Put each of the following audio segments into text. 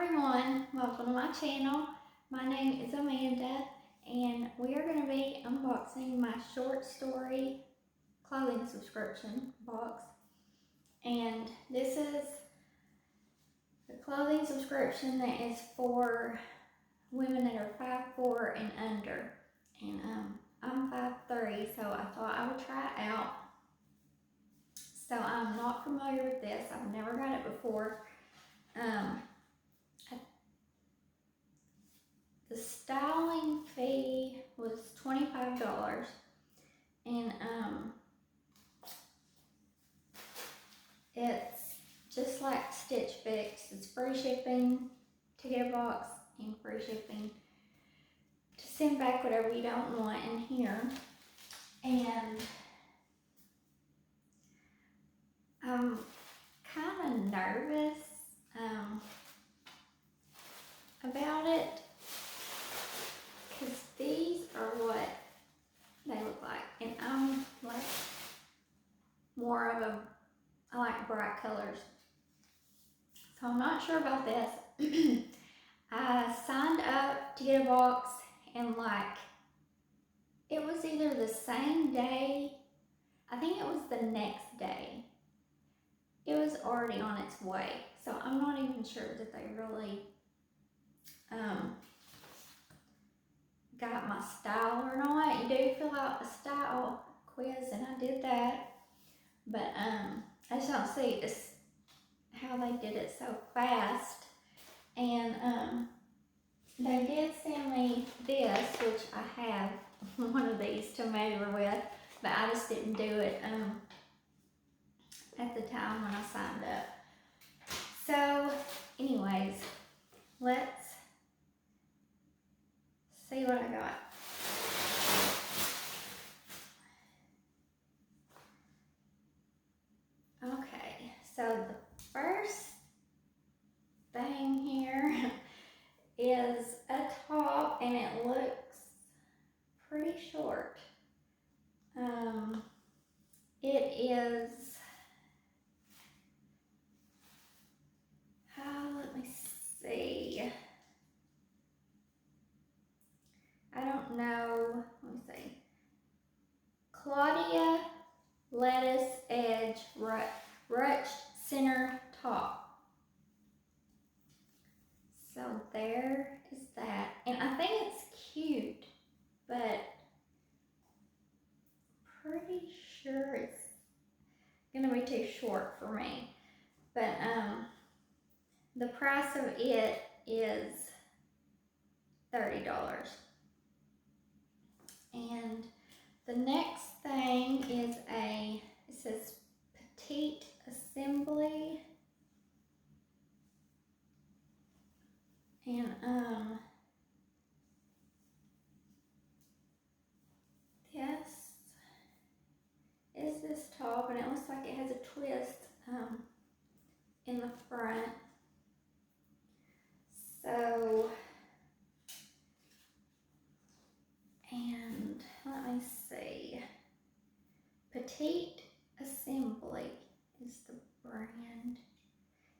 everyone, welcome to my channel. My name is Amanda and we are going to be unboxing my short story clothing subscription box. And this is the clothing subscription that is for women that are 5'4" and under. And I'm 5'3", so I thought I would try it out. So I'm not familiar with this. I've never got it before. The styling fee was $25, and it's just like Stitch Fix. It's free shipping to get a box and free shipping to send back whatever you don't want in here. And I'm kind of nervous about it, because these are what they look like, and I'm like more of I like bright colors, so I'm not sure about this. I signed up to get a box, and like it was either the same day, I think it was the next day, it was already on its way, so I'm not even sure that they really got my style or not. You do fill out a style quiz, and I did that, but I just don't see this, how they did it so fast. And they did send me this, which I have one of these to measure with, but I just didn't do it at the time when I signed up. So anyways, let's see what I got. Okay, so the first thing here is a top, and it looks pretty short. It is, let me see. I don't know, let me see. Claudia lettuce edge ruched center top. So there is that, and I think it's cute, but pretty sure it's gonna be too short for me. But the price of it is $30. And the next thing is it says petite assembly, and this is this top, and it looks like it has a twist in the front. So, and let me see, Petite Assembly is the brand.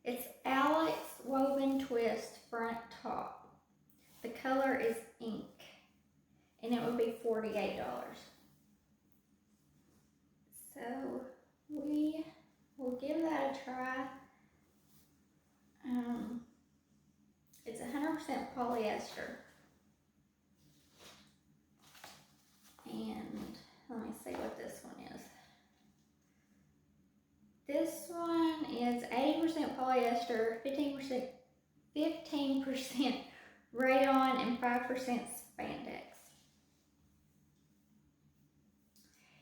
It's Alex Woven Twist front top. The color is ink, and it would be $48. So we will give that a try. It's 100% polyester. And let me see what this one is. This one is 80% polyester, 15% rayon, and 5% spandex.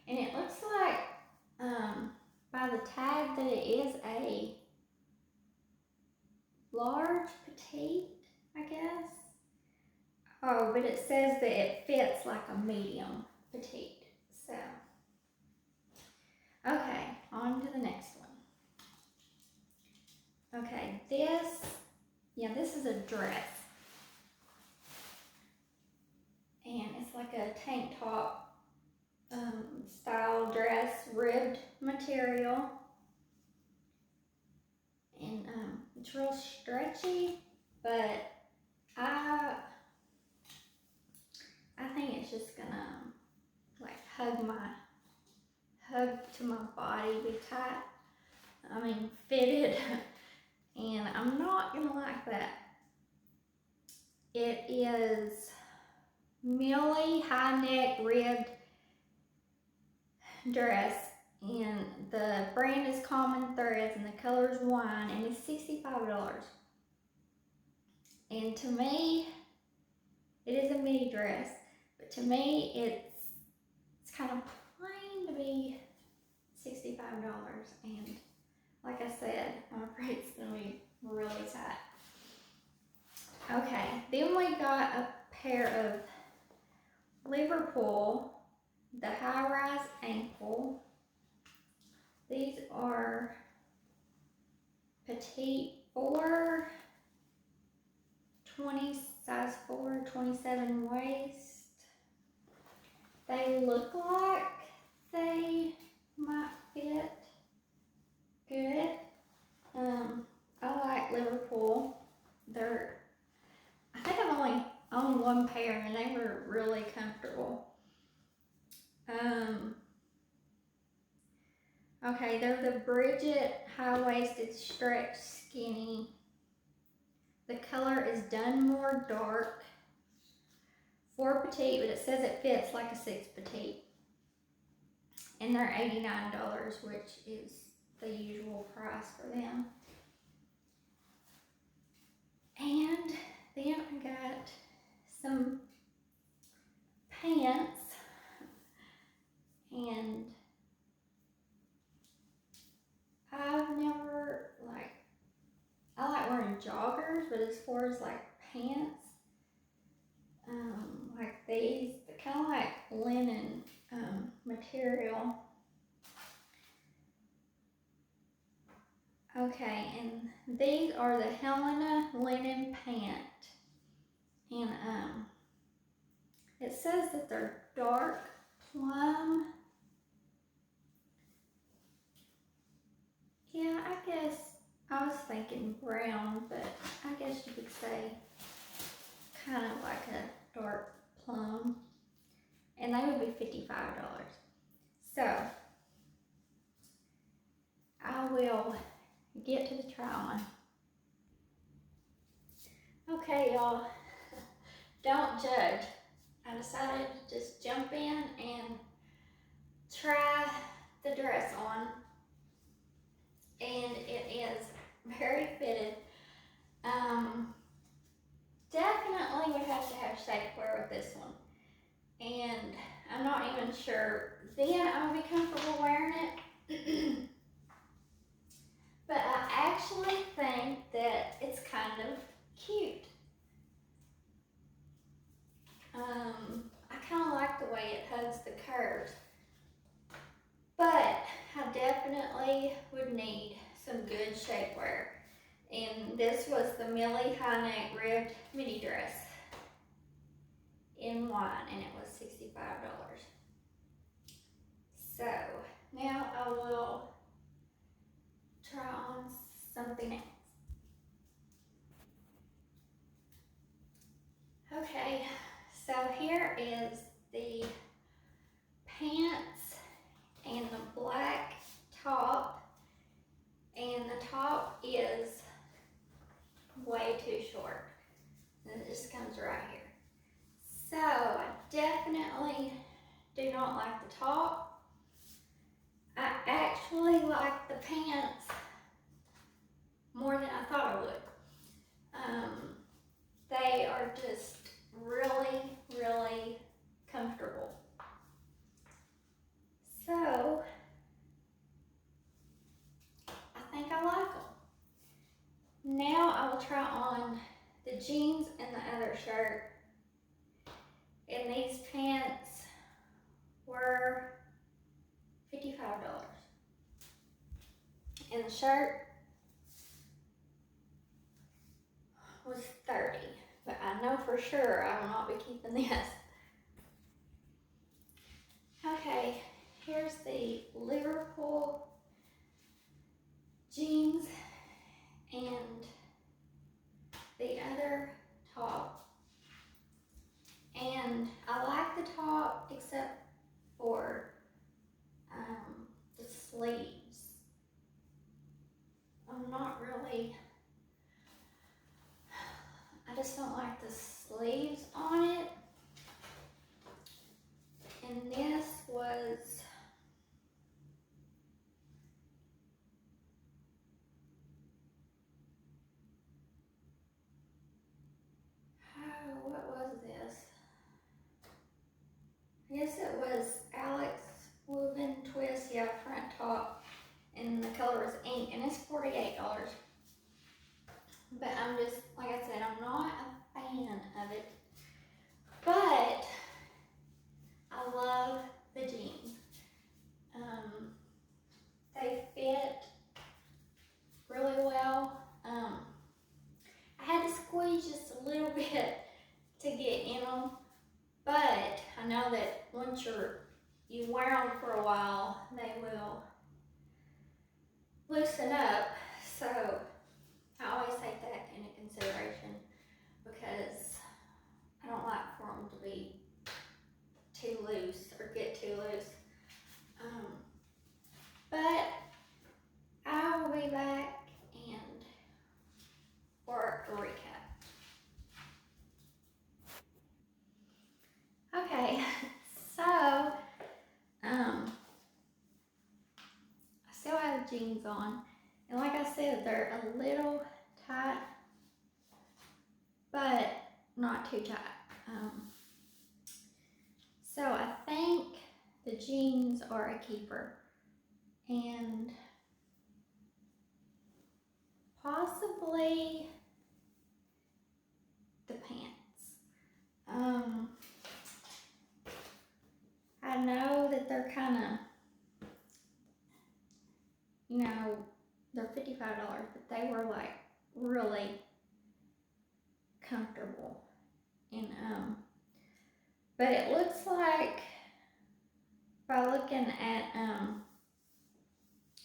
And it looks like by the tag that it is a large petite, I guess. Oh, but it says that it fits like a medium petite. So, okay, on to the next one. Okay, this is a dress. And it's like a tank top style dress, ribbed material. And it's real stretchy, but I think it's just gonna like hug to my body, be tight. I mean fitted, and I'm not gonna like that. It is Millie high neck ribbed dress, and the brand is Common Threads, and the color is wine, and it's $65. And to me, it is a mini dress, but to me, it's kind of plain to be $65. And like I said, I'm afraid it's gonna be really tight. Okay, then we got a pair of Liverpool, the high-rise ankle. These are petite 4, 20, size 4, 27 waist. They look like they might fit good. I like Liverpool. I think I've only owned one pair, and they were really comfortable. Okay, they're the Bridget high-waisted stretch skinny. The color is Dunmore dark. 4 petite, but it says it fits like a 6 petite. And they're $89, which is the usual price for them. And then I got some pants, and I like wearing joggers, but as far as like pants, like these, they're kind of like linen material. Okay, and these are the Helena linen pant, and it says that they're dark plum. Yeah, I guess I was thinking brown, but I guess you could say kind of like a dark plum, and they would be $55. So I will get to the try on. Okay, y'all, don't judge. I decided to just jump in and try the dress on, and it is very fitted. Definitely would have to have shapewear with this one, and I'm not even sure then I would be comfortable wearing it. But I actually think that it's kind of cute. I kind of like the way it hugs the curves, but I definitely would need some good shapewear. And this was the Millie high neck ribbed mini dress in wine, and it was $65. So now I will try on something else. Okay, so here is the pants and the black top, and the top is way too short, and it just comes right here. So I definitely do not like the top. I actually like the pants more than I thought I would. They are just really, really comfortable. So I think I like them. Now I will try on the jeans and the other shirt. And these pants were $55. And the shirt was $30. But I know for sure I will not be keeping this. Okay, here's the Liverpool jeans and the other just don't like the sleeves on it. And this was what was this? I guess it was Alex Woven Twist, yeah, front top, and the color was ink, and it's $48. But I'm just, like I said, I'm not a fan of it. But I love the jeans. They fit really well. I had to squeeze just a little bit to get in them, but I know that once you wear them for a while, they will loosen up. So I always take that into consideration because I don't like for them to be too loose or get too loose. But I will be back and for a recap. Okay, so I still have jeans on, and like I said, they're a little tight, but not too tight. So I think the jeans are a keeper, and possibly the pants. I know that they're kind of, you know, they're $55, but they were like really comfortable. And but it looks like by looking at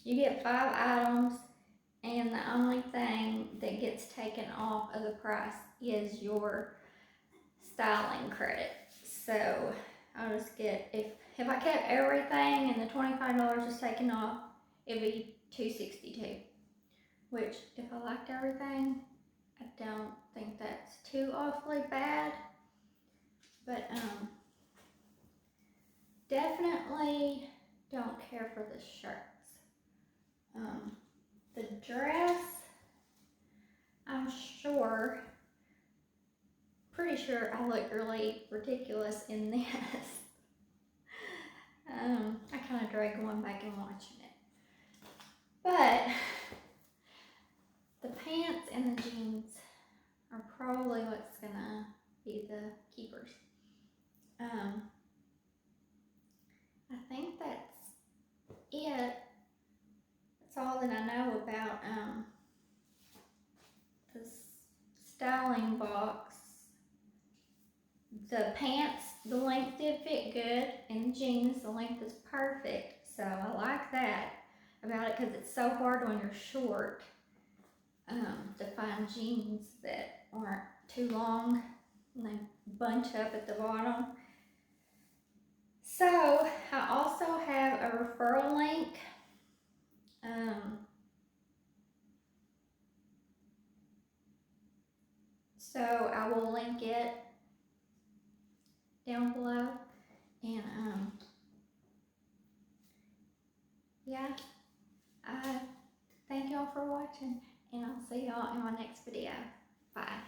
you get 5 items, and the only thing that gets taken off of the price is your styling credit. So I'll just get, if I kept everything and the $25 was taken off, it'd be $262. Which, if I liked everything, I don't think that's too awfully bad. But definitely don't care for the shirts. The dress, I'm pretty sure I look really ridiculous in this. I kind of dread going back and watching it. But the pants and the jeans are probably what's gonna be the keepers. I think that's it. That's all that I know about this styling box. The pants, the length did fit good, and the jeans, the length is perfect. So I like that about it because it's so hard when you're short to find jeans that aren't too long and they bunch up at the bottom. So I also have a referral link. So I will link it down below, and yeah, I thank y'all for watching, and I'll see y'all in my next video. Bye.